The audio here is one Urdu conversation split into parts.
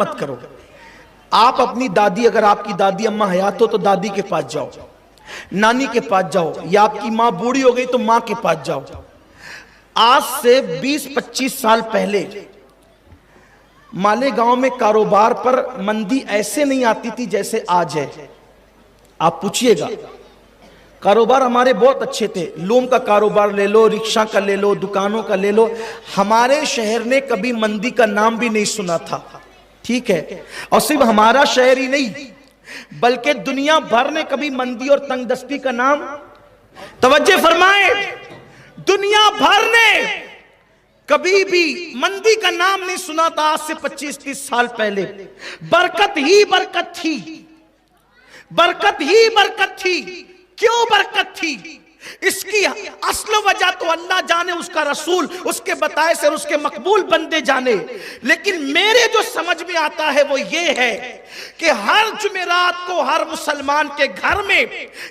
مت کرو. آپ اپنی دادی، اگر آپ کی دادی اماں حیات ہو تو دادی کے پاس جاؤ، نانی کے پاس جاؤ، یا آپ کی ماں بوڑھی ہو گئی تو ماں کے پاس جاؤ. آج سے 20-25 سال پہلے مالیگاؤں میں کاروبار پر مندی ایسے نہیں آتی تھی جیسے آج ہے. آپ پوچھئے گا، کاروبار ہمارے بہت اچھے تھے. لوم کا کاروبار لے لو، رکشہ کا لے لو، دکانوں کا لے لو. ہمارے شہر نے کبھی مندی کا نام بھی نہیں سنا تھا. ٹھیک ہے، اور صرف ہمارا شہر ہی نہیں بلکہ دنیا بھر نے کبھی مندی اور تنگ دستی کا نام، توجہ فرمائیں، دنیا بھر نے کبھی بھی مندی کا نام نہیں سنا تھا. آج سے 25-30 سال پہلے برکت ہی برکت تھی، برکت ہی برکت تھی. کیوں برکت تھی؟ اس کی اصل وجہ تو اللہ جانے، اس کا رسول، اس کے بتائے سے اور اس کے مقبول بندے جانے. لیکن میرے جو سمجھ میں آتا ہے وہ یہ ہے کہ ہر جمعرات کو ہر مسلمان کے گھر میں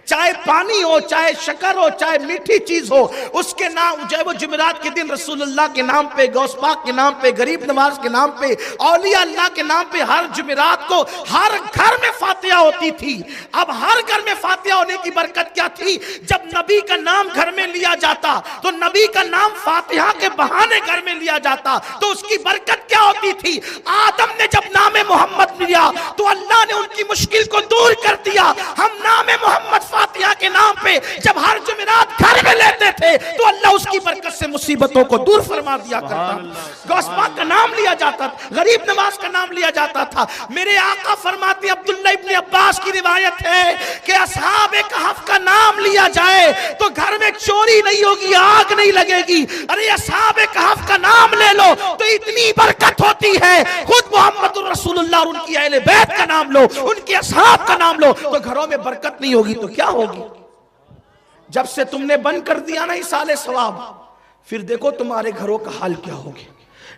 چاہے پانی ہو، چاہے شکر ہو، چاہے میٹھی چیز ہو، اس کے نام، چاہے وہ جمعرات کے دن رسول اللہ کے نام پہ، غوث پاک کے نام پہ، غریب نواز کے نام پہ، اولیاء اللہ کے نام پہ، ہر جمعرات کو ہر گھر میں فاتحہ ہوتی تھی. اب ہر گھر میں فاتحہ ہونے کی برکت کیا تھی؟ جب نبی کا نام گھر میں لیا جاتا تو نبی کا نام فاتحہ کے بہانے گھر میں لیا جاتا تو اس کی برکت کیا ہوتی تھی؟ آدم نے جب نام محمد لیا تو اللہ نے ان کی مشکل کو دور کر دیا. ہم نام محمد فاتحہ کے نام پہ جب ہر جمعرات گھر میں لیتے تھے تو اللہ اس کی برکت سے مصیبتوں کو دور فرما دیا کرتا. غوث پاک کا نام لیا جاتا تھا، غریب نواز کا نام لیا جاتا تھا. میرے آقا فرماتے ہیں، عبداللہ ابن عباس کی روایت ہے کہ اصحاب کہف کا نام لیا جائے تو گھر میں چوری نہیں ہوگی، آگ نہیں لگے گی. ارے اصحاب کہف کا نام لے لو تو اتنی برکت ہوتی ہے. خود محمد الرسول اللہ اور ان کی اہل بیت کا نام لو، ان کے اصحاب کا نام لو تو گھروں میں برکت نہیں ہوگی تو کیا ہوگی؟ جب سے تم نے بند کر دیا نا ایصال ثواب، پھر دیکھو تمہارے گھروں کا حال کیا ہوگی.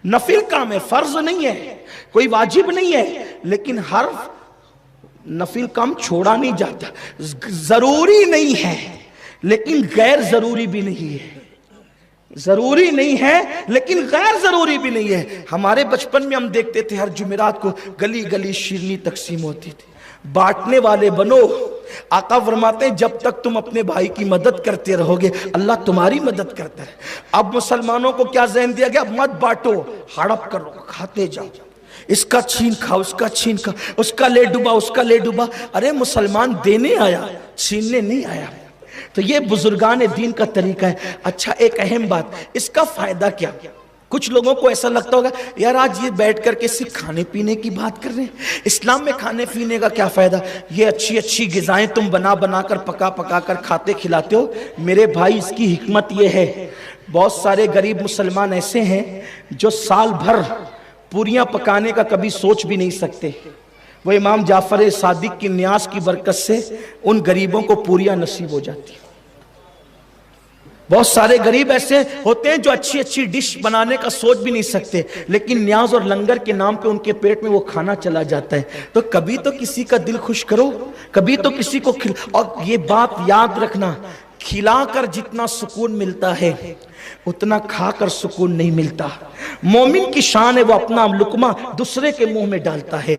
نفل کام ہے، فرض نہیں ہے، کوئی واجب نہیں ہے، لیکن ہر نفل کام چھوڑا نہیں جاتا. ضروری نہیں ہے لیکن غیر ضروری بھی نہیں ہے، ضروری نہیں ہے لیکن غیر ضروری بھی نہیں ہے. ہمارے بچپن میں ہم دیکھتے تھے ہر جمعرات کو گلی گلی شیرنی تقسیم ہوتی تھی. بانٹنے والے بنو. آقا فرماتے ہیں جب تک تم اپنے بھائی کی مدد کرتے رہو گے اللہ تمہاری مدد کرتا ہے. اب مسلمانوں کو کیا ذہن دیا گیا؟ مت بانٹو، ہڑپ کرو، کھاتے جاؤ، اس کا چھین کھاؤ، اس کا چھین کھاؤ، اس کا لے ڈوبا، اس کا لے ڈوبا. ارے مسلمان دینے آیا، چھیننے نہیں آیا. تو یہ بزرگان دین کا طریقہ ہے. اچھا ایک اہم بات، اس کا فائدہ کیا؟ کچھ لوگوں کو ایسا لگتا ہوگا یار آج یہ بیٹھ کر کے صرف کھانے پینے کی بات کر رہے ہیں، اسلام میں کھانے پینے کا کیا فائدہ؟ یہ اچھی اچھی غذائیں تم بنا بنا کر پکا پکا کر کھاتے کھلاتے ہو. میرے بھائی اس کی حکمت یہ ہے، بہت سارے غریب مسلمان ایسے ہیں جو سال بھر پوریاں پکانے کا کبھی سوچ بھی نہیں سکتے. وہ امام جعفر صادق کی نیاز کی برکت سے ان غریبوں کو پوریاں نصیب ہو جاتی. بہت سارے غریب ایسے ہوتے ہیں جو اچھی اچھی ڈش بنانے کا سوچ بھی نہیں سکتے لیکن نیاز اور لنگر کے نام پہ ان کے پیٹ میں وہ کھانا چلا جاتا ہے. تو کبھی تو کسی کا دل خوش کرو، کبھی تو کسی کو اور یہ بات یاد رکھنا، کھلا کر جتنا سکون ملتا ہے اتنا کھا کر سکون نہیں ملتا. مومن کی شان ہے وہ اپنا لقمہ دوسرے کے منہ میں ڈالتا ہے.